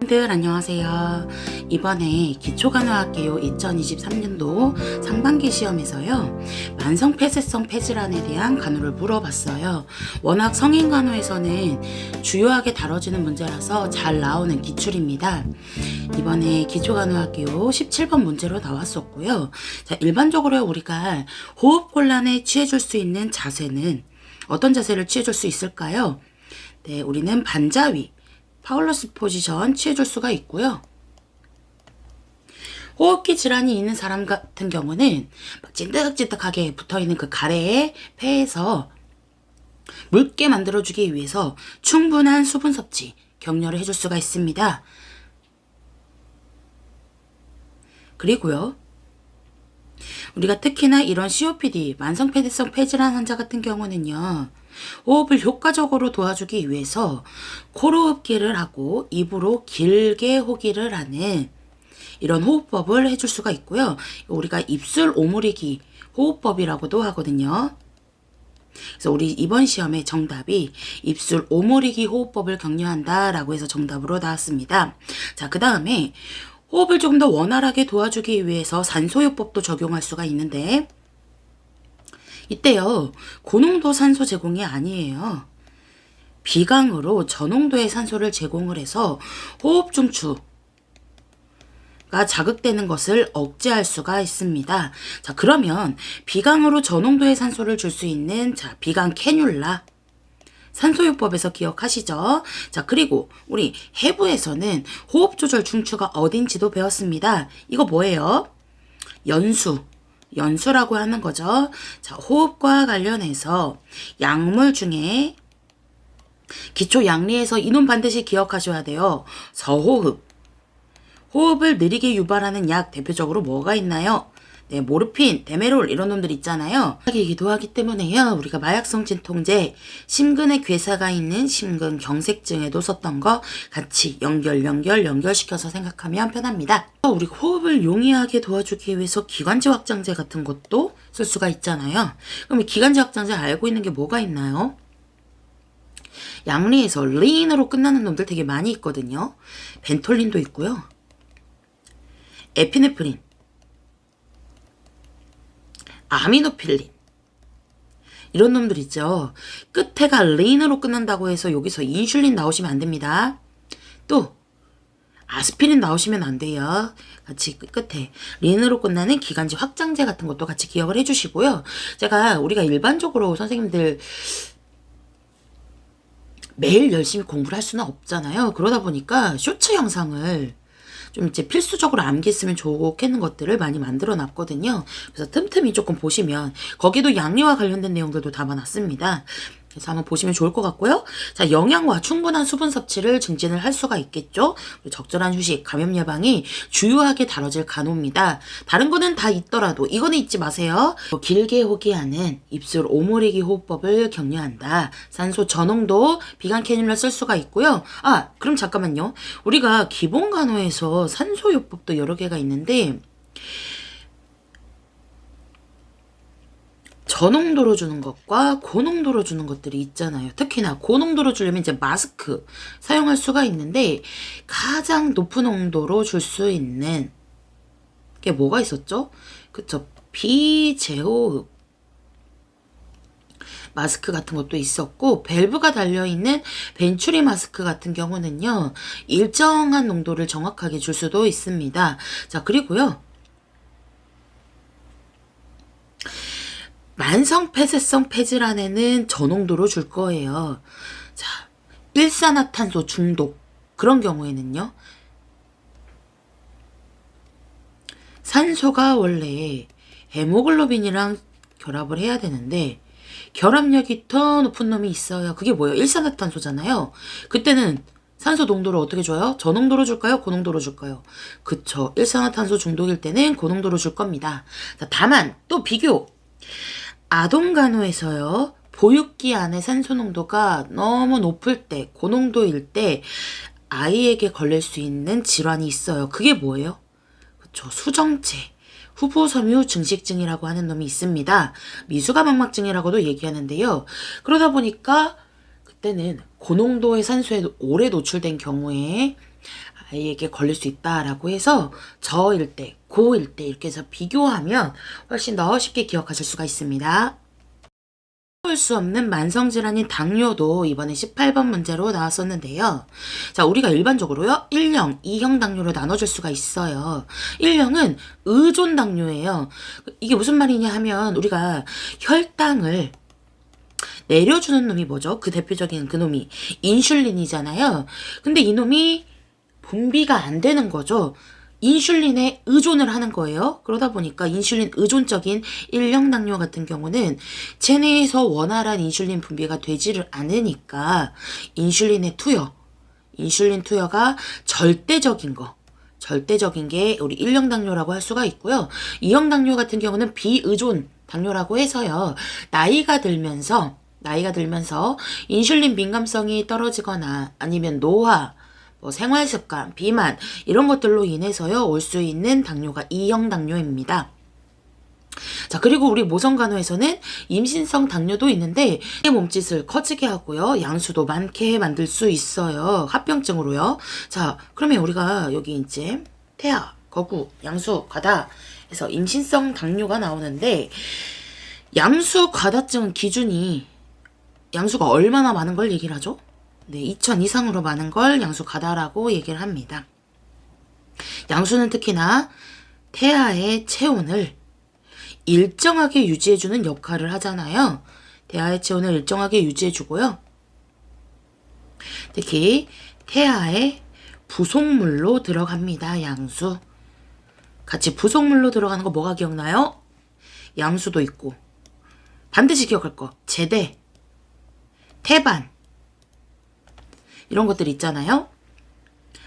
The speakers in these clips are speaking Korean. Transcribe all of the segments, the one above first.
들 안녕하세요. 이번에 기초간호학개요 2023년도 상반기 시험에서요, 만성폐쇄성 폐질환에 대한 간호를 물어봤어요. 워낙 성인간호에서는 주요하게 다뤄지는 문제라서 잘 나오는 기출입니다. 이번에 기초간호학개요 17번 문제로 나왔었고요. 자, 일반적으로 우리가 호흡곤란에 취해줄 수 있는 자세는 어떤 자세를 취해줄 수 있을까요? 네, 우리는 반자위, 파울러스 포지션 취해줄 수가 있고요. 호흡기 질환이 있는 사람 같은 경우는 찐득찐득하게 붙어있는 그 가래에 폐에서 묽게 만들어주기 위해서 충분한 수분 섭취, 격려를 해줄 수가 있습니다. 그리고요, 우리가 특히나 이런 COPD, 만성폐쇄성 폐질환 환자 같은 경우는요, 호흡을 효과적으로 도와주기 위해서 코로 흡기를 하고 입으로 길게 호기를 하는 이런 호흡법을 해줄 수가 있고요. 우리가 입술 오므리기 호흡법이라고도 하거든요. 그래서 우리 이번 시험의 정답이 입술 오므리기 호흡법을 격려한다 라고 해서 정답으로 나왔습니다. 자, 그 다음에 호흡을 조금 더 원활하게 도와주기 위해서 산소요법도 적용할 수가 있는데, 이때요, 고농도 산소 제공이 아니에요. 비강으로 저농도의 산소를 제공을 해서 호흡 중추가 자극되는 것을 억제할 수가 있습니다. 자, 그러면 비강으로 저농도의 산소를 줄 수 있는 비강 캐뉼라, 산소요법에서 기억하시죠? 자, 그리고 우리 해부에서는 호흡 조절 중추가 어딘지도 배웠습니다. 이거 뭐예요? 연수라고 하는 거죠. 자, 호흡과 관련해서 약물 중에 기초 양리에서 이놈 반드시 기억하셔야 돼요. 서호흡. 호흡을 느리게 유발하는 약 대표적으로 뭐가 있나요? 네, 모르핀, 데메롤 이런 놈들 있잖아요. 이기도 하기 때문에요, 우리가 마약성 진통제, 심근에 괴사가 있는 심근경색증에도 썼던 거 같이 연결시켜서 생각하면 편합니다. 우리가 호흡을 용이하게 도와주기 위해서 기관지 확장제 같은 것도 쓸 수가 있잖아요. 그럼 이 기관지 확장제 알고 있는 게 뭐가 있나요? 양리에서 린으로 끝나는 놈들 되게 많이 있거든요. 벤톨린도 있고요. 에피네프린, 아미노필린 이런 놈들 있죠. 끝에가 린으로 끝난다고 해서 여기서 인슐린 나오시면 안 됩니다. 또 아스피린 나오시면 안 돼요. 같이 끝에 린으로 끝나는 기관지 확장제 같은 것도 같이 기억을 해주시고요. 우리가 일반적으로 선생님들 매일 열심히 공부를 할 수는 없잖아요. 그러다 보니까 쇼츠 영상을 좀 이제 필수적으로 암기했으면 좋겠는 것들을 많이 만들어 놨거든요. 그래서 틈틈이 조금 보시면 거기도 양리와 관련된 내용들도 담아놨습니다. 그래서 한번 보시면 좋을 것 같고요. 자, 영양과 충분한 수분 섭취를 증진을 할 수가 있겠죠. 적절한 휴식, 감염 예방이 주요하게 다뤄질 간호입니다. 다른 거는 다 있더라도 이거는 잊지 마세요. 길게 호기하는 입술 오므리기 호흡법을 격려한다. 산소 저농도 비강 캐뉼라 쓸 수가 있고요. 아, 그럼 잠깐만요. 우리가 기본 간호에서 산소요법도 여러 개가 있는데, 저농도로 주는 것과 고농도로 주는 것들이 있잖아요. 특히나 고농도로 주려면 이제 마스크 사용할 수가 있는데, 가장 높은 농도로 줄 수 있는 게 뭐가 있었죠? 그쵸? 비제호흡 마스크 같은 것도 있었고, 밸브가 달려있는 벤츄리 마스크 같은 경우는요, 일정한 농도를 정확하게 줄 수도 있습니다. 자, 그리고요, 만성폐쇄성 폐질환에는 저농도로 줄 거예요. 자, 일산화탄소 중독 그런 경우에는요, 산소가 원래 헤모글로빈이랑 결합을 해야 되는데 결합력이 더 높은 놈이 있어요. 그게 뭐예요? 일산화탄소잖아요. 그때는 산소 농도를 어떻게 줘요? 저농도로 줄까요? 고농도로 줄까요? 그쵸. 일산화탄소 중독일 때는 고농도로 줄 겁니다. 자, 다만 또 비교. 아동간호에서요, 보육기 안에 산소 농도가 너무 높을 때, 고농도일 때 아이에게 걸릴 수 있는 질환이 있어요. 그게 뭐예요? 그쵸, 수정체, 후보섬유 증식증이라고 하는 놈이 있습니다. 미수가망막증이라고도 얘기하는데요. 그러다 보니까 그때는 고농도의 산소에 오래 노출된 경우에 아이에게 걸릴 수 있다라고 해서 저일 때, 고일 때 이렇게 해서 비교하면 훨씬 더 쉽게 기억하실 수가 있습니다. 볼 수 없는 만성질환인 당뇨도 이번에 18번 문제로 나왔었는데요. 자, 우리가 일반적으로요, 1형, 2형 당뇨로 나눠줄 수가 있어요. 1형은 의존 당뇨예요. 이게 무슨 말이냐 하면 우리가 혈당을 내려주는 놈이 뭐죠? 그 대표적인 그 놈이 인슐린이잖아요. 근데 이 놈이 분비가 안 되는 거죠. 인슐린에 의존을 하는 거예요. 그러다 보니까 인슐린 의존적인 1형 당뇨 같은 경우는 체내에서 원활한 인슐린 분비가 되지를 않으니까 인슐린 투여가 절대적인 게 우리 1형 당뇨라고 할 수가 있고요. 2형 당뇨 같은 경우는 비의존 당뇨라고 해서요. 나이가 들면서 인슐린 민감성이 떨어지거나 아니면 노화, 생활습관, 비만 이런 것들로 인해서요 올 수 있는 당뇨가 2형 당뇨입니다. 자, 그리고 우리 모성간호에서는 임신성 당뇨도 있는데 몸짓을 커지게 하고요, 양수도 많게 만들 수 있어요. 합병증으로요. 자, 그러면 우리가 여기 이제 태아, 거구, 양수, 과다 해서 임신성 당뇨가 나오는데, 양수 과다증은 기준이 양수가 얼마나 많은 걸 얘기를 하죠? 네, 2000 이상으로 많은 걸 양수 과다라고 얘기를 합니다. 양수는 특히나 태아의 체온을 일정하게 유지해주는 역할을 하잖아요. 태아의 체온을 일정하게 유지해주고요. 특히 태아의 부속물로 들어갑니다. 양수. 같이 부속물로 들어가는 거 뭐가 기억나요? 양수도 있고, 반드시 기억할 거 제대, 태반 이런 것들 있잖아요.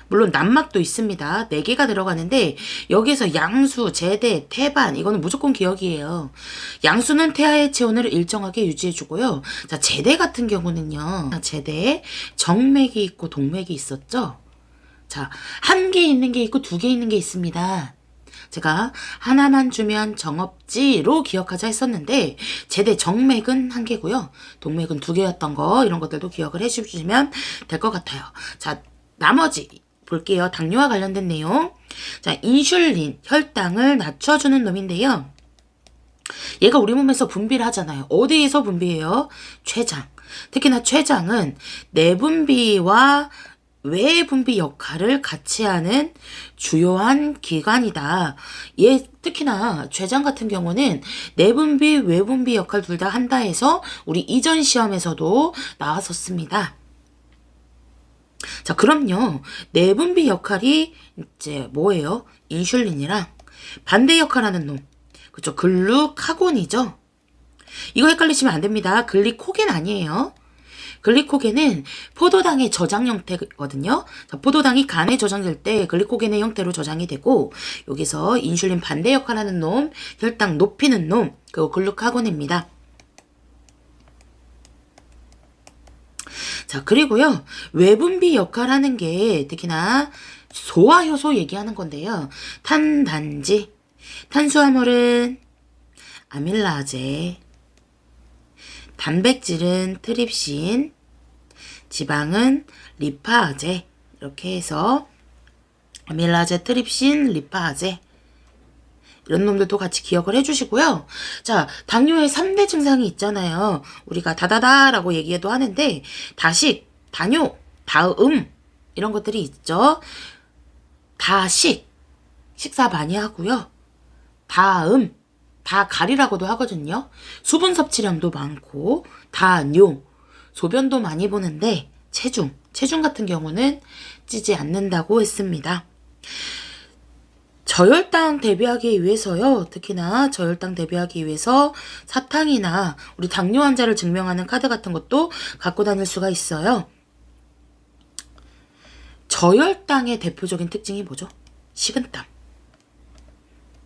물론 난막도 있습니다. 4개가 들어가는데 여기에서 양수, 제대, 태반 이거는 무조건 기억이에요. 양수는 태아의 체온을 일정하게 유지해주고요. 자, 제대 같은 경우는요. 제대 정맥이 있고 동맥이 있었죠. 자, 1개 있는 게 있고 2개 있는 게 있습니다. 제가 하나만 주면 정없지로 기억하자 했었는데 제대 정맥은 1개고요. 동맥은 2개였던 거, 이런 것들도 기억을 해주시면 될 것 같아요. 자, 나머지 볼게요. 당뇨와 관련된 내용. 자, 인슐린, 혈당을 낮춰주는 놈인데요. 얘가 우리 몸에서 분비를 하잖아요. 어디에서 분비해요? 췌장. 특히나 췌장은 내분비와 외분비 역할을 같이 하는 주요한 기관이다. 특히나 췌장 같은 경우는 내분비, 외분비 역할 둘 다 한다 해서 우리 이전 시험에서도 나왔었습니다. 자, 그럼요. 내분비 역할이 이제 뭐예요? 인슐린이랑 반대 역할하는 놈. 그쵸? 글루카곤이죠. 이거 헷갈리시면 안 됩니다. 글리코겐 아니에요. 글리코겐은 포도당의 저장 형태거든요. 자, 포도당이 간에 저장될 때 글리코겐의 형태로 저장이 되고, 여기서 인슐린 반대 역할하는 놈, 혈당 높이는 놈, 그거 글루카곤입니다. 자, 그리고요, 외분비 역할하는 게 특히나 소화효소 얘기하는 건데요. 탄단지, 탄수화물은 아밀라제, 단백질은 트립신, 지방은 리파제, 이렇게 해서 아밀라제, 트립신, 리파제 이런 놈들도 같이 기억을 해주시고요. 자, 당뇨의 3대 증상이 있잖아요. 우리가 다다다라고 얘기해도 하는데 다식, 다뇨, 다음 이런 것들이 있죠. 다식, 식사 많이 하고요. 다음, 다가리라고도 하거든요. 수분 섭취량도 많고, 다뇨, 소변도 많이 보는데 체중 같은 경우는 찌지 않는다고 했습니다. 저혈당 대비하기 위해서요. 특히나 저혈당 대비하기 위해서 사탕이나 우리 당뇨 환자를 증명하는 카드 같은 것도 갖고 다닐 수가 있어요. 저혈당의 대표적인 특징이 뭐죠? 식은땀,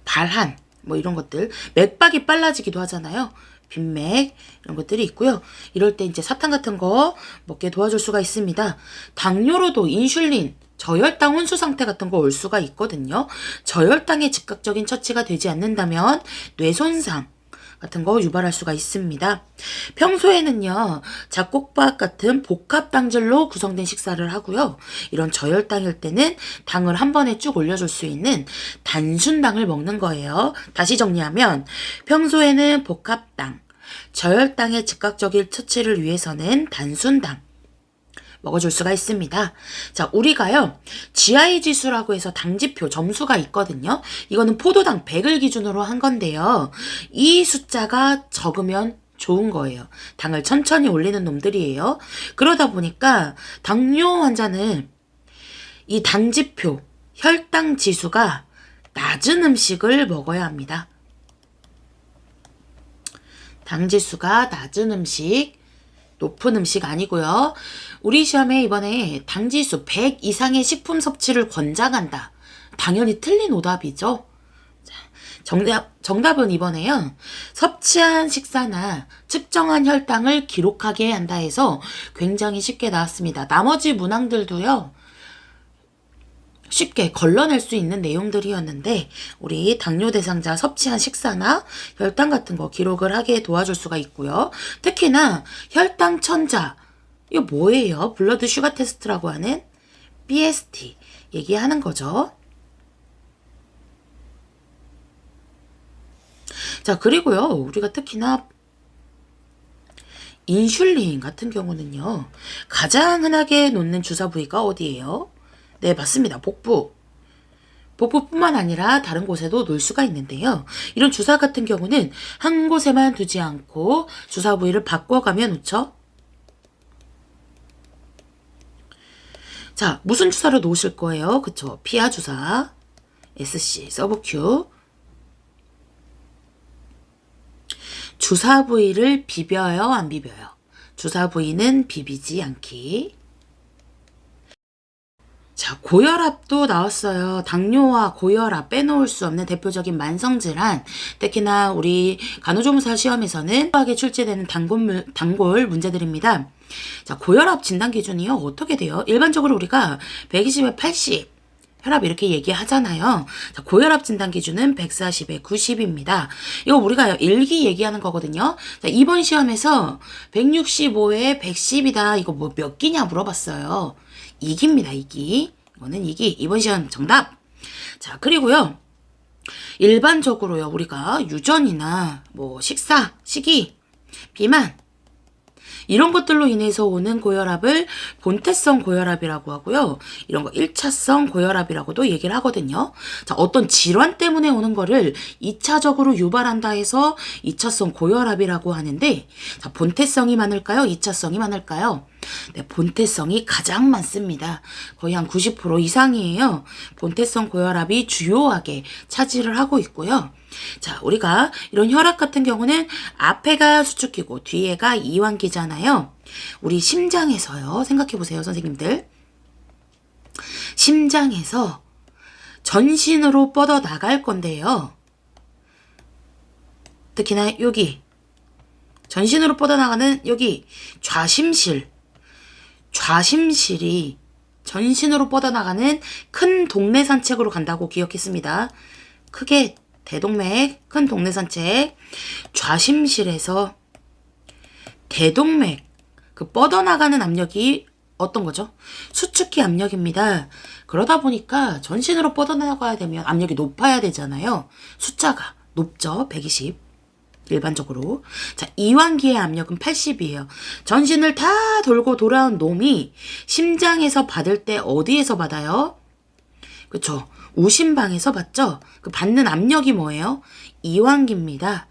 발한, 이런 것들, 맥박이 빨라지기도 하잖아요. 빈맥 이런 것들이 있고요. 이럴 때 이제 사탕 같은 거 먹게 도와줄 수가 있습니다. 당뇨로도 인슐린, 저혈당 혼수 상태 같은 거 올 수가 있거든요. 저혈당에 즉각적인 처치가 되지 않는다면 뇌 손상, 같은 거 유발할 수가 있습니다. 평소에는요, 잡곡밥 같은 복합당질로 구성된 식사를 하고요. 이런 저혈당일 때는 당을 한 번에 쭉 올려줄 수 있는 단순당을 먹는 거예요. 다시 정리하면 평소에는 복합당, 저혈당의 즉각적인 처치를 위해서는 단순당 먹어줄 수가 있습니다. 자, 우리가요, GI 지수라고 해서 당지표 점수가 있거든요. 이거는 포도당 100을 기준으로 한 건데요. 이 숫자가 적으면 좋은 거예요. 당을 천천히 올리는 놈들이에요. 그러다 보니까 당뇨 환자는 이 당지표, 혈당 지수가 낮은 음식을 먹어야 합니다. 당지수가 낮은 음식, 높은 음식 아니고요. 우리 시험에 이번에 당지수 100 이상의 식품 섭취를 권장한다. 당연히 틀린 오답이죠. 정답은 이번에요. 섭취한 식사나 측정한 혈당을 기록하게 한다 해서 굉장히 쉽게 나왔습니다. 나머지 문항들도요. 쉽게 걸러낼 수 있는 내용들이었는데 우리 당뇨 대상자 섭취한 식사나 혈당 같은 거 기록을 하게 도와줄 수가 있고요. 특히나 혈당 천자, 이거 뭐예요? 블러드 슈가 테스트라고 하는 BST 얘기하는 거죠. 자, 그리고요, 우리가 특히나 인슐린 같은 경우는요, 가장 흔하게 놓는 주사 부위가 어디예요? 네, 맞습니다. 복부. 복부뿐만 아니라 다른 곳에도 놓을 수가 있는데요. 이런 주사 같은 경우는 한 곳에만 두지 않고 주사 부위를 바꿔가며 놓죠. 자, 무슨 주사로 놓으실 거예요? 그쵸? 피하 주사, SC, 서브큐. 주사 부위를 비벼요, 안 비벼요? 주사 부위는 비비지 않기. 자, 고혈압도 나왔어요. 당뇨와 고혈압 빼놓을 수 없는 대표적인 만성질환. 특히나 우리 간호조무사 시험에서는 하게 출제되는 단골 문제들입니다. 자, 고혈압 진단 기준이요. 어떻게 돼요? 일반적으로 우리가 120에 80 혈압 이렇게 얘기하잖아요. 자, 고혈압 진단 기준은 140에 90입니다. 이거 우리가 일기 얘기하는 거거든요. 자, 이번 시험에서 165에 110이다. 이거 뭐 몇 기냐 물어봤어요. 2기입니다, 2기. 이거는 2기. 이번 시험 정답. 자, 그리고요. 일반적으로요, 우리가 유전이나 뭐 식사, 식이, 비만, 이런 것들로 인해서 오는 고혈압을 본태성 고혈압이라고 하고요. 이런 거 1차성 고혈압이라고도 얘기를 하거든요. 자, 어떤 질환 때문에 오는 거를 2차적으로 유발한다 해서 2차성 고혈압이라고 하는데, 자, 본태성이 많을까요? 2차성이 많을까요? 네, 본태성이 가장 많습니다. 거의 한 90% 이상이에요. 본태성 고혈압이 주요하게 차지를 하고 있고요. 자, 우리가 이런 혈압 같은 경우는 앞에가 수축기고 뒤에가 이완기잖아요. 우리 심장에서요. 생각해 보세요, 선생님들. 심장에서 전신으로 뻗어 나갈 건데요. 특히나 여기 전신으로 뻗어 나가는 여기 좌심실이 전신으로 뻗어나가는 큰 동네 산책으로 간다고 기억했습니다. 크게 대동맥, 큰 동네 산책, 좌심실에서 대동맥, 그 뻗어나가는 압력이 어떤 거죠? 수축기 압력입니다. 그러다 보니까 전신으로 뻗어나가야 되면 압력이 높아야 되잖아요. 숫자가 높죠? 120. 일반적으로. 자, 이완기의 압력은 80이에요. 전신을 다 돌고 돌아온 놈이 심장에서 받을 때 어디에서 받아요? 그쵸? 우심방에서 받죠? 그 받는 압력이 뭐예요? 이완기입니다.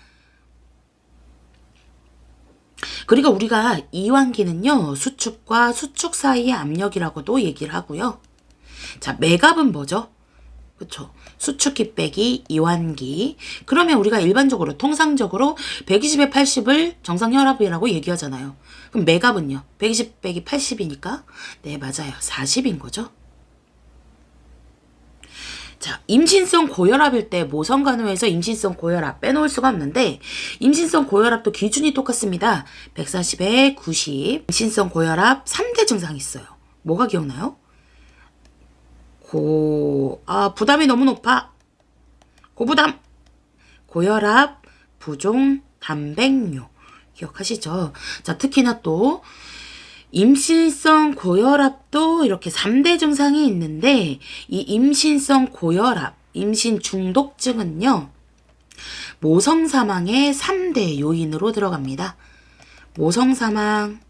그리고 우리가 이완기는요, 수축과 수축 사이의 압력이라고도 얘기를 하고요. 자, 맥압은 뭐죠? 그쵸? 수축기 빼기 이완기. 그러면 우리가 일반적으로 통상적으로 120에 80을 정상혈압이라고 얘기하잖아요. 그럼 맥압은요? 120 빼기 80이니까 네, 맞아요. 40인 거죠. 자, 임신성 고혈압일 때 모성간호에서 임신성 고혈압 빼놓을 수가 없는데 임신성 고혈압도 기준이 똑같습니다. 140에 90. 임신성 고혈압 3대 증상이 있어요. 뭐가 기억나요? 부담이 너무 높아. 고부담. 고혈압, 부종, 단백뇨. 기억하시죠? 자, 특히나 또 임신성 고혈압도 이렇게 3대 증상이 있는데 이 임신성 고혈압, 임신 중독증은요. 모성 사망의 3대 요인으로 들어갑니다. 모성 사망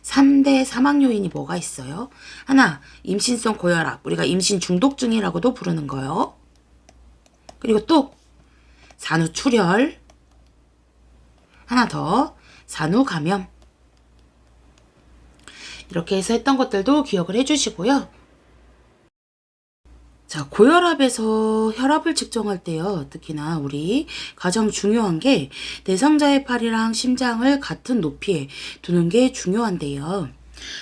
3대 사망 요인이 뭐가 있어요? 하나, 임신성 고혈압, 우리가 임신 중독증이라고도 부르는 거요. 그리고 또 산후출혈, 하나 더, 산후감염. 이렇게 해서 했던 것들도 기억을 해주시고요. 자, 고혈압에서 혈압을 측정할 때요. 특히나 우리 가장 중요한 게 대상자의 팔이랑 심장을 같은 높이에 두는 게 중요한데요.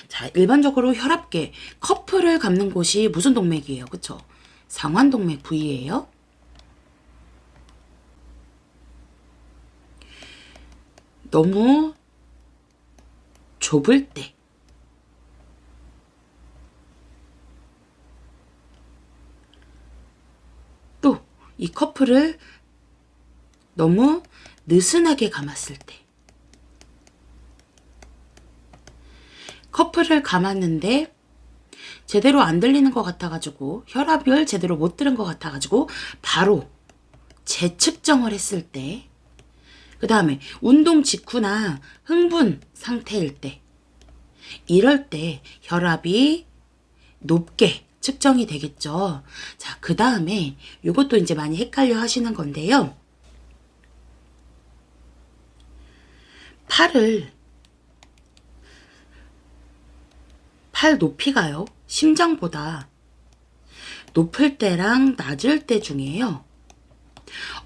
자, 일반적으로 혈압계, 커플을 감는 곳이 무슨 동맥이에요? 그쵸? 상완동맥 부위예요. 너무 좁을 때 또 이 커플을 너무 느슨하게 감았을 때 커플을 감았는데 제대로 안 들리는 것 같아가지고 혈압을 제대로 못 들은 것 같아가지고 바로 재측정을 했을 때 그 다음에 운동 직후나 흥분 상태일 때 이럴 때 혈압이 높게 측정이 되겠죠. 자, 그 다음에 이것도 이제 많이 헷갈려 하시는 건데요. 팔 높이가요. 심장보다 높을 때랑 낮을 때 중에요.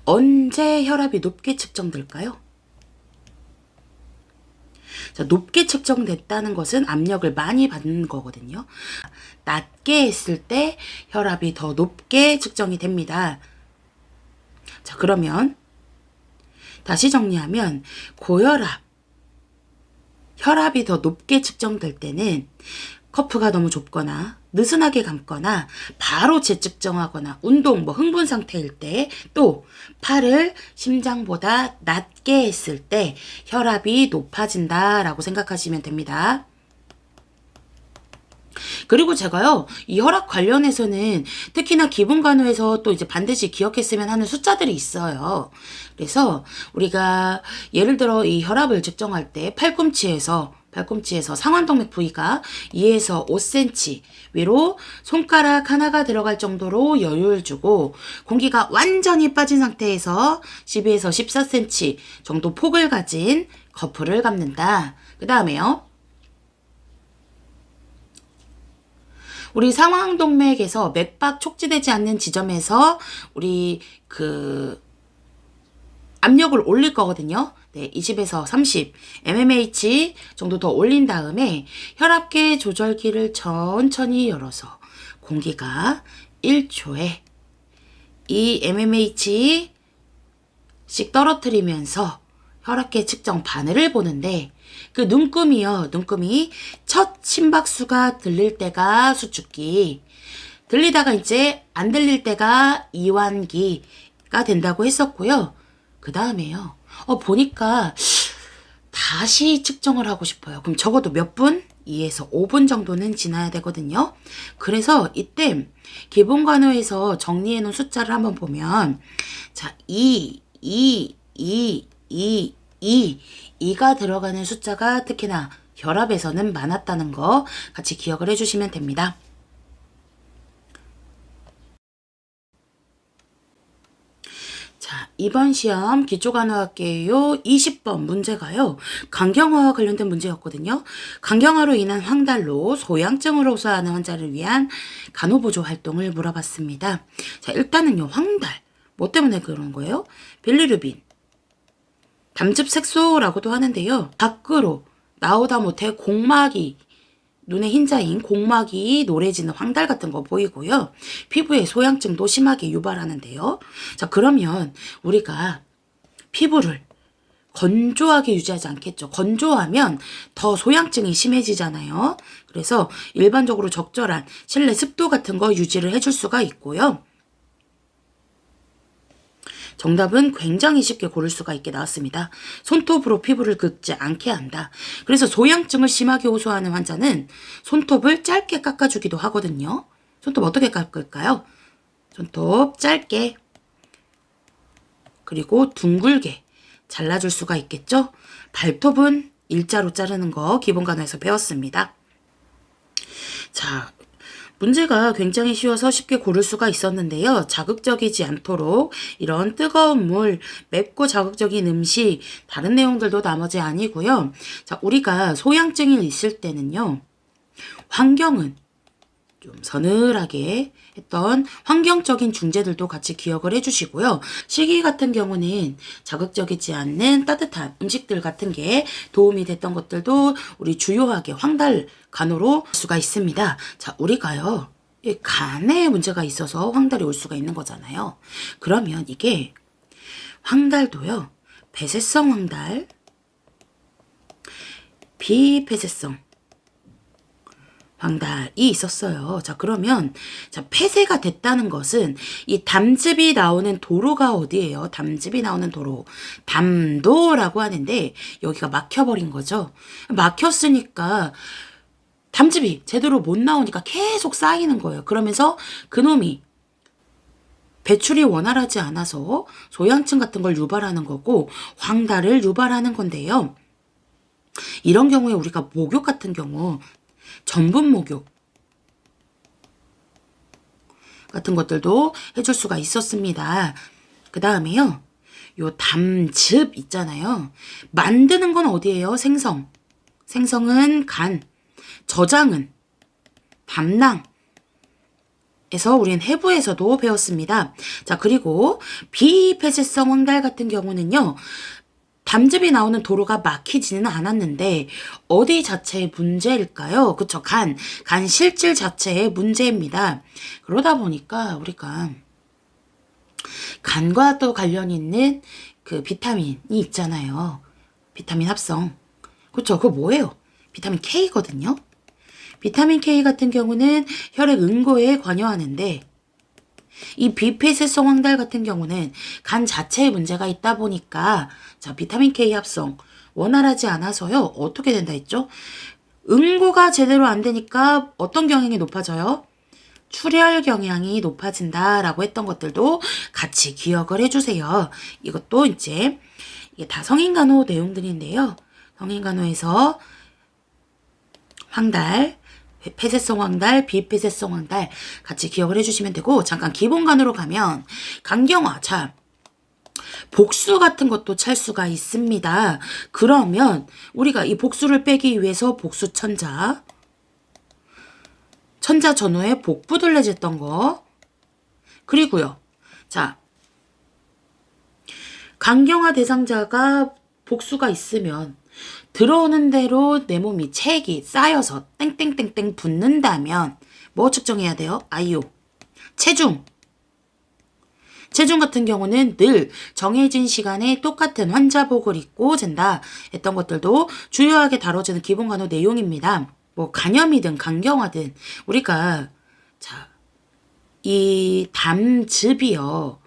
언제 혈압이 높게 측정될까요? 자, 높게 측정됐다는 것은 압력을 많이 받는 거거든요. 낮게 했을 때 혈압이 더 높게 측정이 됩니다. 자, 그러면 다시 정리하면 고혈압, 혈압이 더 높게 측정될 때는 커프가 너무 좁거나 느슨하게 감거나 바로 재측정하거나 운동, 흥분 상태일 때 또 팔을 심장보다 낮게 했을 때 혈압이 높아진다라고 생각하시면 됩니다. 그리고 제가요, 이 혈압 관련해서는 특히나 기본간호에서 또 이제 반드시 기억했으면 하는 숫자들이 있어요. 그래서 우리가 예를 들어 이 혈압을 측정할 때 팔꿈치에서 상완동맥 부위가 2에서 5cm 위로 손가락 하나가 들어갈 정도로 여유를 주고 공기가 완전히 빠진 상태에서 12에서 14cm 정도 폭을 가진 커플을 감는다. 그 다음에요. 우리 상완동맥에서 맥박 촉지되지 않는 지점에서 우리 압력을 올릴 거거든요. 네, 20에서 30 mmH 정도 더 올린 다음에 혈압계 조절기를 천천히 열어서 공기가 1초에 2 mmH씩 떨어뜨리면서 혈압계 측정 바늘을 보는데 그 눈금이 첫 심박수가 들릴 때가 수축기, 들리다가 이제 안 들릴 때가 이완기가 된다고 했었고요. 그 다음에요. 보니까 다시 측정을 하고 싶어요. 그럼 적어도 몇 분? 2에서 5분 정도는 지나야 되거든요. 그래서 이때 기본간호에서 정리해 놓은 숫자를 한번 보면 자, 2가 들어가는 숫자가 특히나 혈압에서는 많았다는 거 같이 기억을 해주시면 됩니다. 자, 이번 시험 기초간호학계요 20번 문제가요. 간경화와 관련된 문제였거든요. 간경화로 인한 황달로 소양증으로 호소하는 환자를 위한 간호보조 활동을 물어봤습니다. 자, 일단은요, 황달. 뭐 때문에 그런 거예요? 빌리루빈, 담즙색소라고도 하는데요. 밖으로 나오다 못해 공막이, 눈의 흰자인 공막이 노래지는 황달 같은 거 보이고요. 피부에 소양증도 심하게 유발하는데요. 자, 그러면 우리가 피부를 건조하게 유지하지 않겠죠. 건조하면 더 소양증이 심해지잖아요. 그래서 일반적으로 적절한 실내 습도 같은 거 유지를 해줄 수가 있고요. 정답은 굉장히 쉽게 고를 수가 있게 나왔습니다. 손톱으로 피부를 긁지 않게 한다. 그래서 소양증을 심하게 호소하는 환자는 손톱을 짧게 깎아주기도 하거든요. 손톱 어떻게 깎을까요? 손톱 짧게 그리고 둥글게 잘라줄 수가 있겠죠? 발톱은 일자로 자르는 거 기본관에서 배웠습니다. 자, 문제가 굉장히 쉬워서 쉽게 고를 수가 있었는데요. 자극적이지 않도록 이런 뜨거운 물, 맵고 자극적인 음식, 다른 내용들도 나머지 아니고요. 자, 우리가 소양증이 있을 때는요. 환경은 좀 서늘하게 했던 환경적인 중재들도 같이 기억을 해주시고요. 시기 같은 경우는 자극적이지 않는 따뜻한 음식들 같은 게 도움이 됐던 것들도 우리 주요하게 황달 간호로 볼 수가 있습니다. 자, 우리가요. 간에 문제가 있어서 황달이 올 수가 있는 거잖아요. 그러면 이게 황달도요. 폐쇄성 황달, 비폐쇄성 황달이 있었어요. 자, 그러면 자, 폐쇄가 됐다는 것은 이 담즙이 나오는 도로가 어디예요? 담즙이 나오는 도로. 담도라고 하는데 여기가 막혀버린 거죠. 막혔으니까 담즙이 제대로 못 나오니까 계속 쌓이는 거예요. 그러면서 그놈이 배출이 원활하지 않아서 소양증 같은 걸 유발하는 거고 황달을 유발하는 건데요. 이런 경우에 우리가 목욕 같은 경우 전분 목욕 같은 것들도 해줄 수가 있었습니다. 그 다음에요. 요 담즙 있잖아요. 만드는 건 어디예요? 생성. 생성은 간. 저장은 담낭. 에서 우린 해부에서도 배웠습니다. 자, 그리고 비폐쇄성 황달 같은 경우는요. 담즙이 나오는 도로가 막히지는 않았는데 어디 자체의 문제일까요? 그쵸? 간 실질 자체의 문제입니다. 그러다 보니까 우리가 간과 또 관련 있는 그 비타민이 있잖아요. 비타민 합성. 그쵸? 그거 뭐예요? 비타민 K거든요. 비타민 K 같은 경우는 혈액 응고에 관여하는데 이 비폐쇄성 황달 같은 경우는 간 자체에 문제가 있다 보니까 자, 비타민 K 합성 원활하지 않아서요. 어떻게 된다 했죠? 응고가 제대로 안 되니까 어떤 경향이 높아져요? 출혈 경향이 높아진다라고 했던 것들도 같이 기억을 해주세요. 이것도 이제 이게 다 성인간호 내용들인데요. 성인간호에서 황달 폐쇄성 황달, 비폐쇄성 황달 같이 기억을 해주시면 되고 잠깐 기본간으로 가면 간경화, 자 복수 같은 것도 찰 수가 있습니다. 그러면 우리가 이 복수를 빼기 위해서 복수천자 천자 전후에 복부둘레졌던 거 그리고요. 자 간경화 대상자가 복수가 있으면 들어오는 대로 내 몸이 체액이 쌓여서 땡땡땡땡 붙는다면 뭐 측정해야 돼요? 아이유. 체중. 체중 같은 경우는 늘 정해진 시간에 똑같은 환자복을 입고 잰다 했던 것들도 주요하게 다뤄지는 기본간호 내용입니다. 뭐 간염이든 간경화든 우리가 자, 이 담즙이요.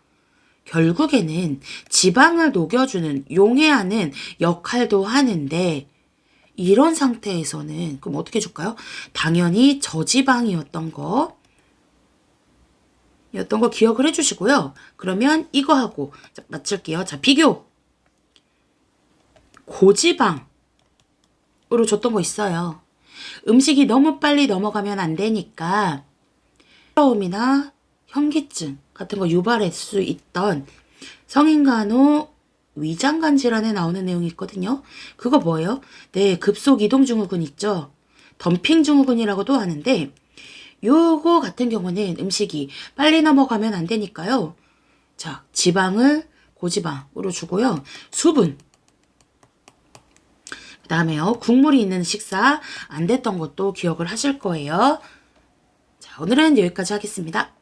결국에는 지방을 녹여주는 용해하는 역할도 하는데 이런 상태에서는 그럼 어떻게 줄까요? 당연히 저지방이었던 거 기억을 해주시고요. 그러면 이거하고 자, 맞출게요. 자, 비교. 고지방으로 줬던 거 있어요. 음식이 너무 빨리 넘어가면 안 되니까 부러움이나 현기증 같은 거 유발할 수 있던 성인간호 위장관 질환에 나오는 내용이 있거든요. 그거 뭐예요? 네, 급속 이동 증후군 있죠. 덤핑 증후군이라고도 하는데 요거 같은 경우는 음식이 빨리 넘어가면 안 되니까요. 자, 지방을 고지방으로 주고요. 수분. 그 다음에요. 국물이 있는 식사 안 됐던 것도 기억을 하실 거예요. 자, 오늘은 여기까지 하겠습니다.